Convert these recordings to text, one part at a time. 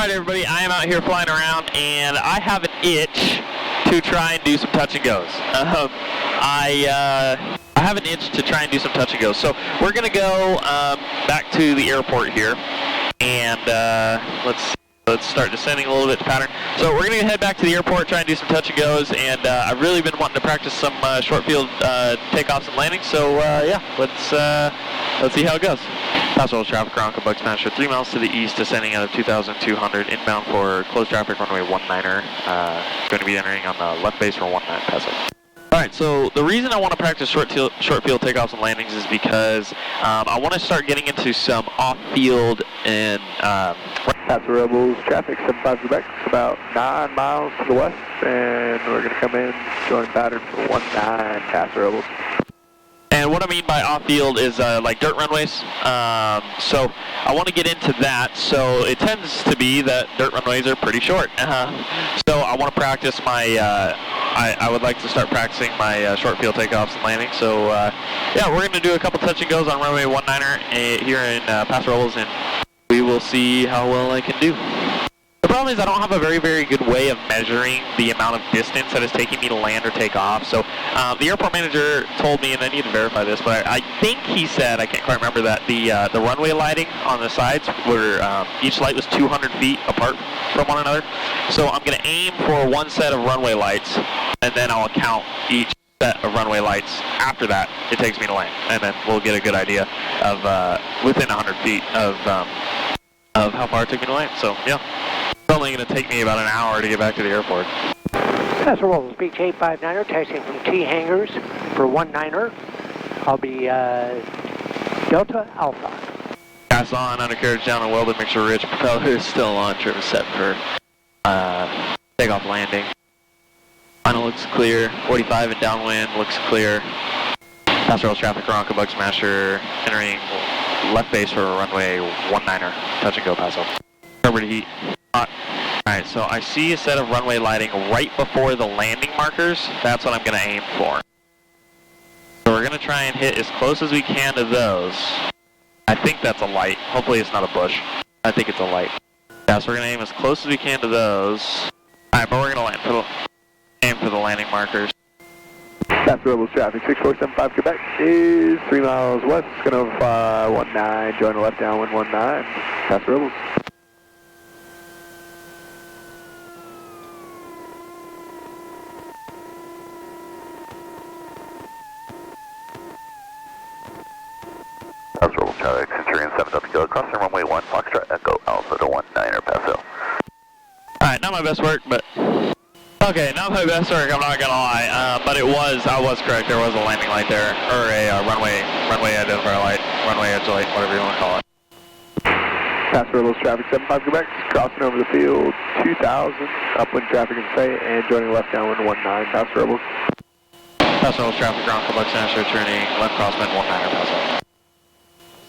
Alright everybody, I am out here flying around and I have an itch to try and do some touch and goes. I have an itch to try and do some touch and goes. So we're going to go back to the airport here and let's start descending a little bit to pattern. So we're going to head back to the airport, try and do some touch and goes, and I've really been wanting to practice some short field takeoffs and landings. So yeah, let's see how it goes. Possible traffic around Bugs Master 3 miles to the east, descending out of 2,200, inbound for closed traffic runway 19er. Going to be entering on the left base for 19, pass it. Alright, so the reason I want to practice short field takeoffs and landings is because I want to start getting into some off-field and Paso Rebels traffic, 75 Quebec, about 9 miles to the west, and we're going to come in, join pattern for 19 Paso Rebels. And what I mean by off-field is like dirt runways. So I want to get into that. So it tends to be that dirt runways are pretty short. So I want to practice my, I would like to start practicing my short field takeoffs and landings. So yeah, we're going to do a couple touch and goes on runway 19er here in Paso Robles, and we will see how well I can do. The problem is I don't have a very, very good way of measuring the amount of distance that it's taking me to land or take off. So the airport manager told me, and I need to verify this, but I think he said, I can't quite remember, that the runway lighting on the sides were, each light was 200 feet apart from one another. So I'm going to aim for one set of runway lights, and then I'll count each set of runway lights after that it takes me to land. And then we'll get a good idea of within 100 feet of how far it took me to land. So yeah. It's only going to take me about an hour to get back to the airport. Paso Robles, Beach 859er, taxiing from T hangars for 19er. I'll be Delta Alpha. Gas on, undercarriage down and welded, make sure rich propeller is still on, trim is set for takeoff landing. Final looks clear, 45 and downwind looks clear. Paso Robles traffic, Aeronca Bugs Master, entering left base for runway 19er. Touch and go, Paso. Starboard heat. Alright, so I see a set of runway lighting right before the landing markers. That's what I'm going to aim for. So we're going to try and hit as close as we can to those. I think that's a light. Hopefully it's not a bush. I think it's a light. Yeah, so we're going to aim as close as we can to those. Alright, but we're going to aim for the landing markers. Paso Rebels traffic, 6475 Quebec is 3 miles west. It's going to fly 19, join the left downwind 19. Paso Rebels. Paso Rebels traffic, Centurion 7 Delta Kilo, crossing runway 1, Foxtrot Echo Alpha to 19er, Paso. Alright, not my best work, but... Okay, not my best work, I'm not gonna lie, but I was correct, there was a landing light there, or a runway identifier light, runway edge light, whatever you want to call it. Paso Rebels traffic, 75 Quebec, crossing over the field, 2000, upwind traffic in sight, and joining left downwind 19, Paso Rebels. Paso Rebels traffic, Aeronca Bugs Master, turning left crosswind 19er, Paso.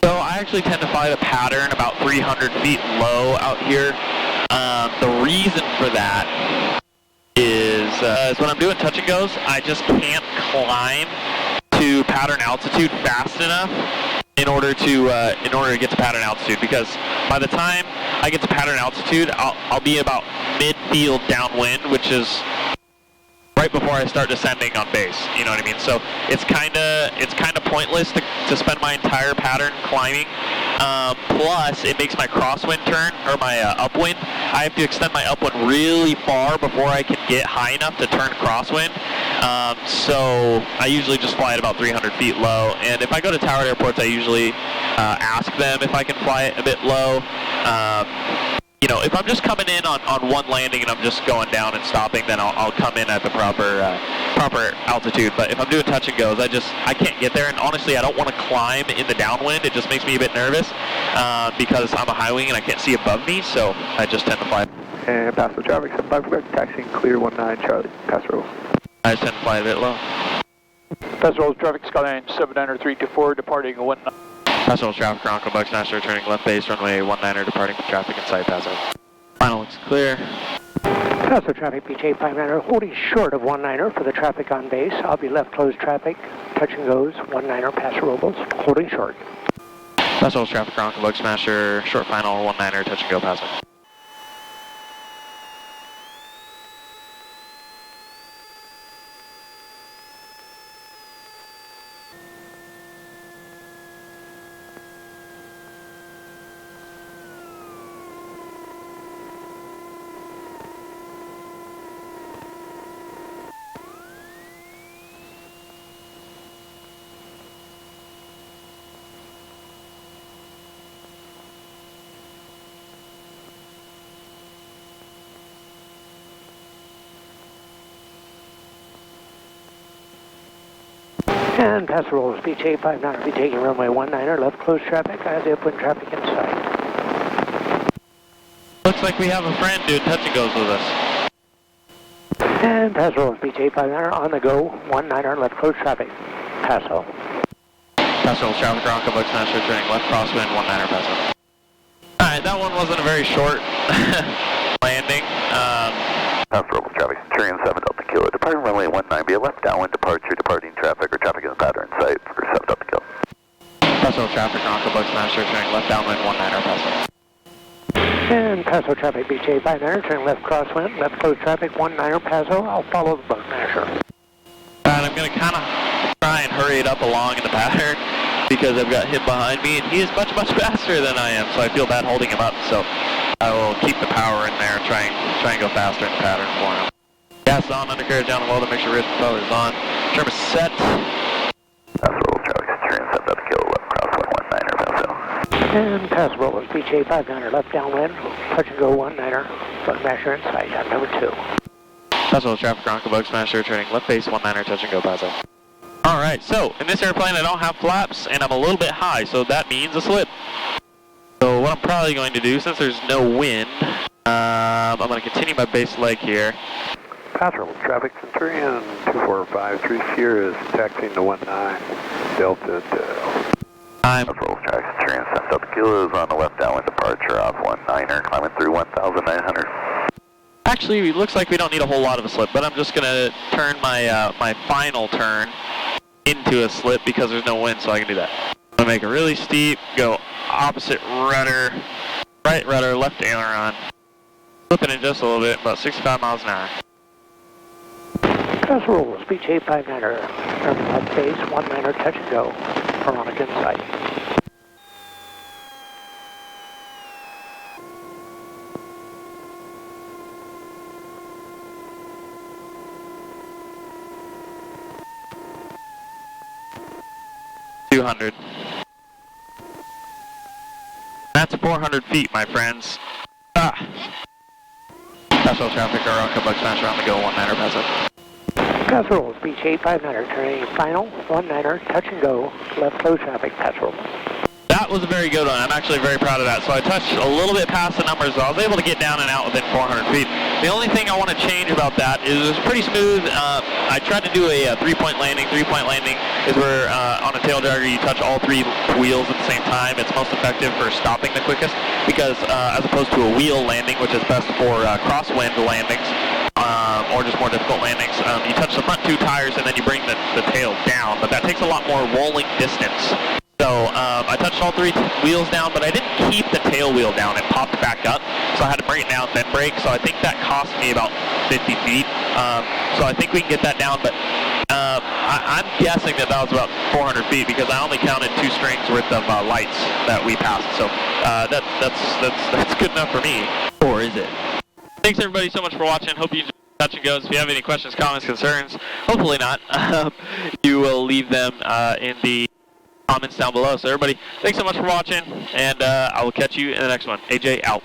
So I actually tend to fly the pattern about 300 feet low out here. The reason for that is when I'm doing touch and goes, I just can't climb to pattern altitude fast enough in order to get to pattern altitude, because by the time I get to pattern altitude, I'll be about mid-field downwind, which is right before I start descending on base, you know what I mean? So it's kind of pointless to spend my entire pattern climbing. Plus, it makes my crosswind turn, or my upwind. I have to extend my upwind really far before I can get high enough to turn crosswind. So I usually just fly at about 300 feet low. And if I go to towered airports, I usually ask them if I can fly it a bit low. You know, if I'm just coming in on one landing and I'm just going down and stopping, then I'll come in at the proper altitude. But if I'm doing touch and goes, I can't get there. And honestly, I don't want to climb in the downwind. It just makes me a bit nervous because I'm a high wing and I can't see above me. So I just tend to fly. And Paso traffic, 75 Quebec, taxiing clear 19 Charlie, Paso Rebels. I just tend to fly a bit low. Paso Rebels traffic, Skyline 79324, departing 19. Paso Rebels traffic, Aeronca Bugs Master, turning left base, runway 19er, departing from traffic inside Paso. Final looks clear. Paso traffic, Beach 859er, holding short of 19er for the traffic on base. I'll be left closed traffic, touch and goes, 19er, Paso Robles, holding short. Paso Rebels traffic, Aeronca Bugs Master, short final, 19er, touch and go, Paso. And pass rolls, Beach 859, be taking runway 19er, left close traffic. I have the upwind traffic in sight. Looks like we have a friend doing touch and goes with us. And pass rolls, Beach 859, on the go, 19er, left close traffic. Paso. Pass rolls, traffic, Aeronca Champ, turning left crosswind, 19er, paso. Alright, that one wasn't a very short landing. Pass Rebel traffic, Centurion 7 Delta Kilo, departing runway 19, be a left downwind departure, departing traffic or traffic in the pattern sight for 7 Delta Kilo. Paso traffic, Aeronca Champ, turning left downwind, 19er, paso. And Paso traffic, Beach 859, turning left crosswind, left close traffic, 19er, Paso. I'll follow the bug masher. And I'm going to kind of try and hurry it up along in the pattern because I've got him behind me and he is much, much faster than I am, so I feel bad holding him up. So I will keep the power in there and try and go faster in the pattern for him. Gas on, undercarriage down the well to make sure rear propeller is on. Trim is set. Pass Rebel traffic, Centurion 7 Delta Kilo, left crosswind, 19er, paso. And pass rollers, Beach 859, left downwind, touch and go 19er, bug masher in sight, on number 2. Paso traffic, Aeronca Bug Smasher, turning left base, 19er, touch and go, paso. Alright, so in this airplane I don't have flaps and I'm a little bit high, so that means a slip. So what I'm probably going to do, since there's no wind, I'm going to continue my base leg here. Pass roll, traffic, Centurion 2453 Sierra is taxiing to 19 Delta to... I'm Pass Rebel traffic, Centurion 7 Delta Kilo is on the left downwind departure off 19er, climbing through 1,900. Actually, it looks like we don't need a whole lot of a slip, but I'm just going to turn my my final turn into a slip because there's no wind, so I can do that. I'm going to make it really steep, go opposite rudder, right rudder, left aileron, flipping it just a little bit, about 65 miles an hour. Pass rollers, Beach 859, left base, 19er, touch and go, Aeronca in sight. That's 400 feet, my friends. Paso traffic, Aeronca Bug Smasher on the go, 19er, paso. Pass rolls, Beach 859, turning final, 19er, touch and go, left close traffic, pass rolls. That was a very good one. I'm actually very proud of that. So I touched a little bit past the numbers, so I was able to get down and out within 400 feet. The only thing I want to change about that is it was pretty smooth. I tried to do a three-point landing. Three-point landing is where on a tail dragger you touch all 3 wheels at the same time. It's most effective for stopping the quickest because as opposed to a wheel landing, which is best for crosswind landings, or just more difficult landings, you touch the front 2 tires and then you bring the tail down, but that takes a lot more rolling distance. So I touched all 3 wheels down, but I didn't keep the tail wheel down. It popped back up, so I had to bring it down, then brake. So I think that cost me about 50 feet. So I think we can get that down, but I'm guessing that was about 400 feet because I only counted 2 strings worth of lights that we passed. So that's good enough for me. Or is it? Thanks everybody so much for watching. Hope you enjoyed Touch and Goes. If you have any questions, comments, concerns, hopefully not, you will leave them in the comments down below. So everybody, thanks so much for watching, and I will catch you in the next one. AJ out.